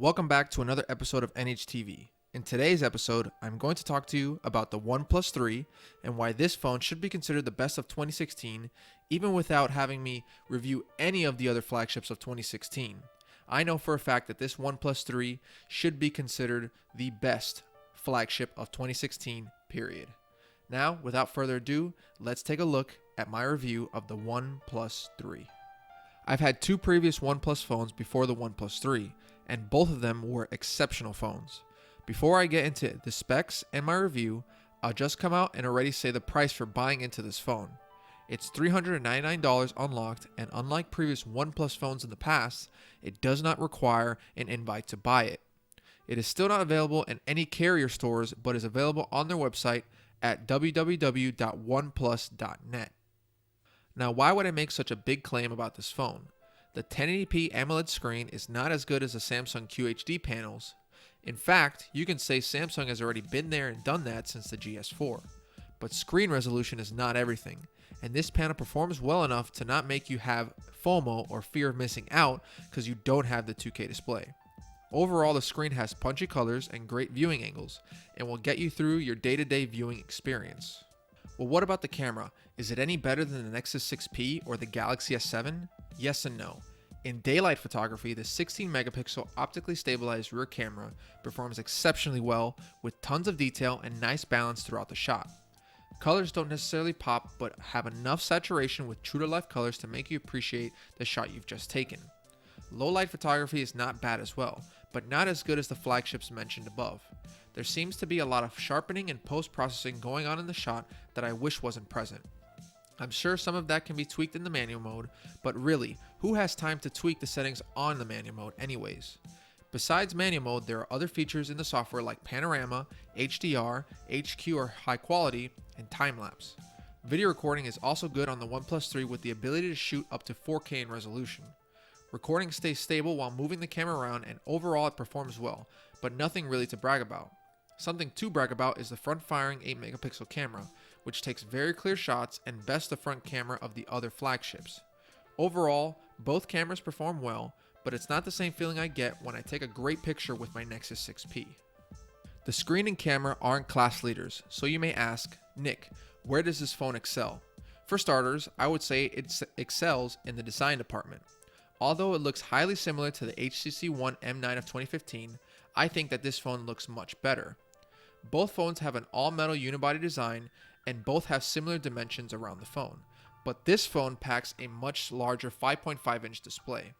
Welcome back to another episode of NHTV. In today's episode, I'm going to talk to you about the OnePlus 3 and why this phone should be considered the best of 2016, even without having me review any of the other flagships of 2016. I know for a fact that this OnePlus 3 should be considered the best flagship of 2016, period. Now, without further ado, let's take a look at my review of the OnePlus 3. I've had two previous OnePlus phones before the OnePlus 3, and both of them were exceptional phones. Before I get into the specs and my review, I'll just come out and already say the price for buying into this phone. It's $399 unlocked, and unlike previous OnePlus phones in the past, it does not require an invite to buy it. It is still not available in any carrier stores, but is available on their website at www.oneplus.net. Now, why would I make such a big claim about this phone? The 1080p AMOLED screen is not as good as the Samsung QHD panels. In fact, you can say Samsung has already been there and done that since the GS4. But screen resolution is not everything, and this panel performs well enough to not make you have FOMO or fear of missing out because you don't have the 2K display. Overall, the screen has punchy colors and great viewing angles, and will get you through your day-to-day viewing experience. Well, what about the camera? Is it any better than the Nexus 6P or the Galaxy S7? Yes and no. In daylight photography, the 16 megapixel optically stabilized rear camera performs exceptionally well with tons of detail and nice balance throughout the shot. Colors don't necessarily pop, but have enough saturation with true to life colors to make you appreciate the shot you've just taken. Low light photography is not bad as well, but not as good as the flagships mentioned above. There seems to be a lot of sharpening and post-processing going on in the shot that I wish wasn't present. I'm sure some of that can be tweaked in the manual mode, but really, who has time to tweak the settings on the manual mode anyways? Besides manual mode, there are other features in the software like panorama, HDR, HQ or high quality, and time-lapse. Video recording is also good on the OnePlus 3 with the ability to shoot up to 4K in resolution. Recording stays stable while moving the camera around, and overall it performs well, but nothing really to brag about. Something to brag about is the front-firing 8 megapixel camera, which takes very clear shots and bests the front camera of the other flagships. Overall, both cameras perform well, but it's not the same feeling I get when I take a great picture with my Nexus 6P. The screen and camera aren't class leaders, so you may ask, Nick, where does this phone excel? For starters, I would say it excels in the design department. Although it looks highly similar to the HTC One M9 of 2015, I think that this phone looks much better. Both phones have an all-metal unibody design, and both have similar dimensions around the phone, but this phone packs a much larger 5.5-inch display.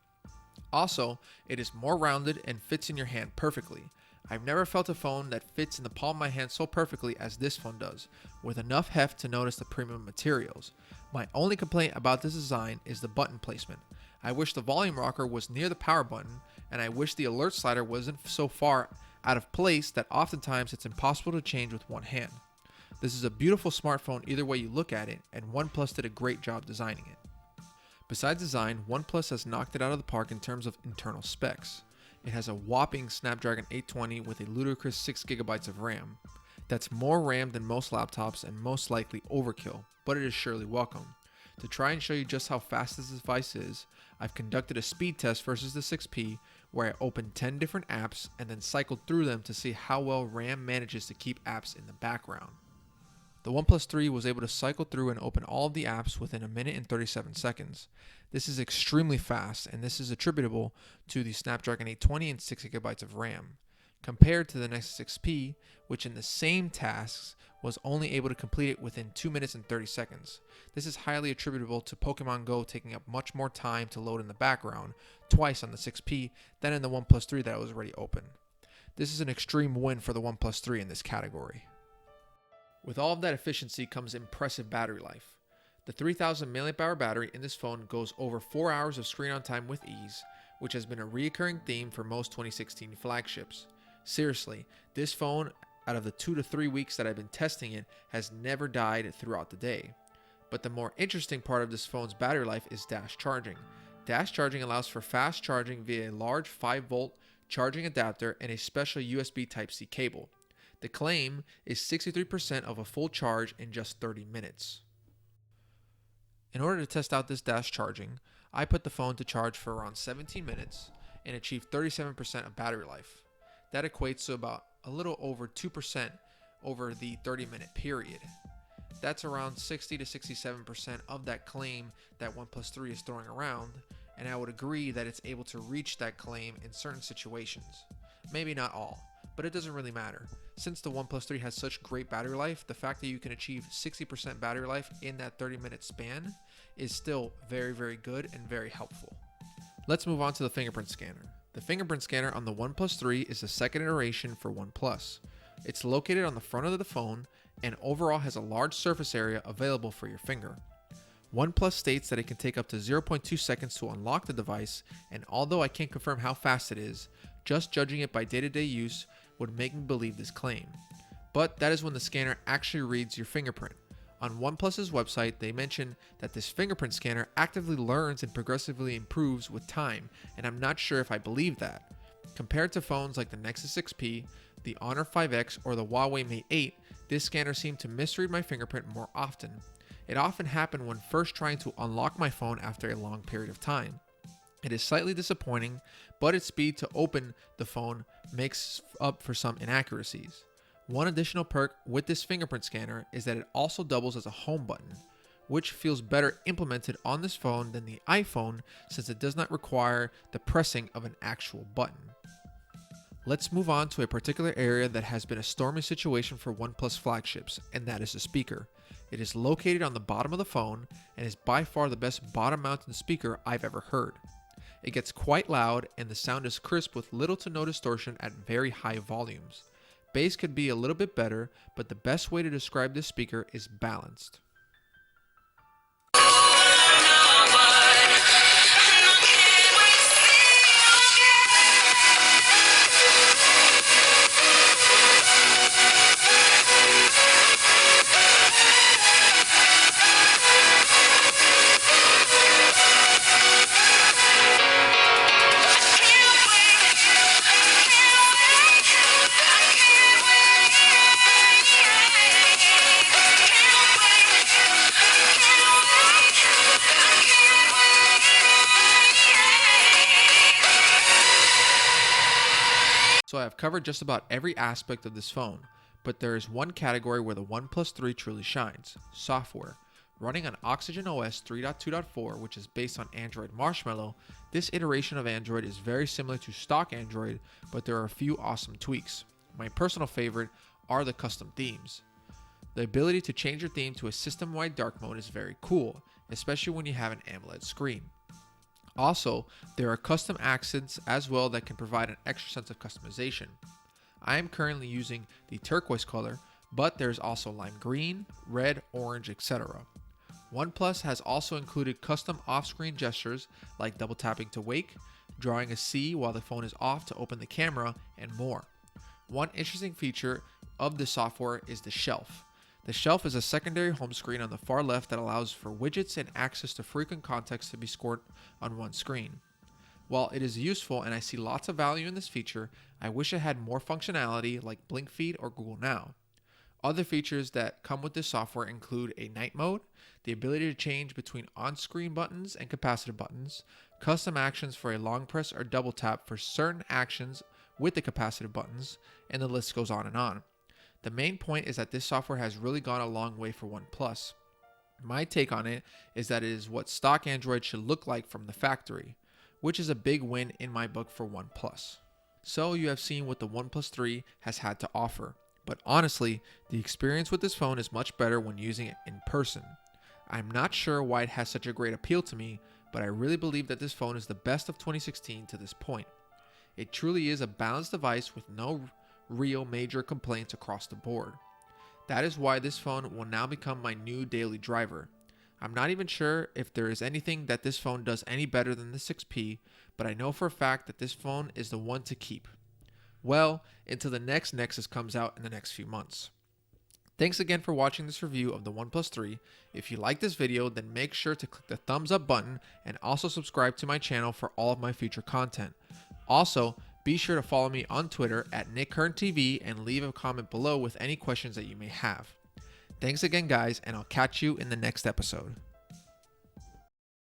Also, it is more rounded and fits in your hand perfectly. I've never felt a phone that fits in the palm of my hand so perfectly as this phone does, with enough heft to notice the premium materials. My only complaint about this design is the button placement. I wish the volume rocker was near the power button, and I wish the alert slider wasn't so far out of place that oftentimes it's impossible to change with one hand. This is a beautiful smartphone either way you look at it, and OnePlus did a great job designing it. Besides design, OnePlus has knocked it out of the park in terms of internal specs. It has a whopping Snapdragon 820 with a ludicrous 6GB of RAM. That's more RAM than most laptops and most likely overkill, but it is surely welcome. To try and show you just how fast this device is, I've conducted a speed test versus the 6P where I opened 10 different apps and then cycled through them to see how well RAM manages to keep apps in the background. The OnePlus 3 was able to cycle through and open all of the apps within a minute and 37 seconds. This is extremely fast, and this is attributable to the Snapdragon 820 and 6GB of RAM, compared to the Nexus 6P, which in the same tasks was only able to complete it within 2 minutes and 30 seconds. This is highly attributable to Pokemon Go taking up much more time to load in the background, twice on the 6P, than in the OnePlus 3 that was already open. This is an extreme win for the OnePlus 3 in this category. With all of that efficiency comes impressive battery life. The 3000 mAh battery in this phone goes over 4 hours of screen on time with ease, which has been a recurring theme for most 2016 flagships. Seriously, this phone, out of the 2 to 3 weeks that I've been testing it, has never died throughout the day. But the more interesting part of this phone's battery life is dash charging. Dash charging allows for fast charging via a large 5-volt charging adapter and a special USB Type-C cable. The claim is 63% of a full charge in just 30 minutes. In order to test out this dash charging, I put the phone to charge for around 17 minutes, and achieved 37% of battery life. That equates to about a little over 2% over the 30-minute period. That's around 60 to 67% of that claim that OnePlus 3 is throwing around, and I would agree that it's able to reach that claim in certain situations. Maybe not all, but it doesn't really matter. Since the OnePlus 3 has such great battery life, the fact that you can achieve 60% battery life in that 30-minute span is still very, very good and very helpful. Let's move on to the fingerprint scanner. The fingerprint scanner on the OnePlus 3 is the second iteration for OnePlus. It's located on the front of the phone and overall has a large surface area available for your finger. OnePlus states that it can take up to 0.2 seconds to unlock the device, and although I can't confirm how fast it is, just judging it by day-to-day use would make me believe this claim. But that is when the scanner actually reads your fingerprint. On OnePlus's website, they mention that this fingerprint scanner actively learns and progressively improves with time, and I'm not sure if I believe that. Compared to phones like the Nexus 6P, the Honor 5X, or the Huawei Mate 8, this scanner seemed to misread my fingerprint more often. It often happened when first trying to unlock my phone after a long period of time. It is slightly disappointing, but its speed to open the phone makes up for some inaccuracies. One additional perk with this fingerprint scanner is that it also doubles as a home button, which feels better implemented on this phone than the iPhone since it does not require the pressing of an actual button. Let's move on to a particular area that has been a stormy situation for OnePlus flagships, and that is the speaker. It is located on the bottom of the phone and is by far the best bottom-mounted speaker I've ever heard. It gets quite loud and the sound is crisp with little to no distortion at very high volumes. Bass could be a little bit better, but the best way to describe this speaker is balanced. So I have covered just about every aspect of this phone, but there is one category where the OnePlus 3 truly shines: software. Running on Oxygen OS 3.2.4, which is based on Android Marshmallow, this iteration of Android is very similar to stock Android, but there are a few awesome tweaks. My personal favorite are the custom themes. The ability to change your theme to a system-wide dark mode is very cool, especially when you have an AMOLED screen. Also, there are custom accents as well that can provide an extra sense of customization. I am currently using the turquoise color, but there's also lime green, red, orange, etc. OnePlus has also included custom off-screen gestures like double tapping to wake, drawing a C while the phone is off to open the camera, and more. One interesting feature of the software is the shelf. The shelf is a secondary home screen on the far left that allows for widgets and access to frequent contacts to be scored on one screen. While it is useful and I see lots of value in this feature, I wish it had more functionality like Blink Feed or Google Now. Other features that come with this software include a night mode, the ability to change between on-screen buttons and capacitive buttons, custom actions for a long press or double tap for certain actions with the capacitive buttons, and the list goes on and on. The main point is that this software has really gone a long way for OnePlus. My take on it is that it is what stock Android should look like from the factory, which is a big win in my book for OnePlus. So you have seen what the OnePlus 3 has had to offer, but honestly, the experience with this phone is much better when using it in person. I'm not sure why it has such a great appeal to me, but I really believe that this phone is the best of 2016 to this point. It truly is a balanced device with no real major complaints across the board. That is why this phone will now become my new daily driver. I'm not even sure if there is anything that this phone does any better than the 6P, but I know for a fact that this phone is the one to keep. Well, until the next Nexus comes out in the next few months. Thanks again for watching this review of the OnePlus 3. If you like this video, then make sure to click the thumbs up button and also subscribe to my channel for all of my future content. Also, be sure to follow me on Twitter at NickCurrentTV and leave a comment below with any questions that you may have. Thanks again, guys, and I'll catch you in the next episode.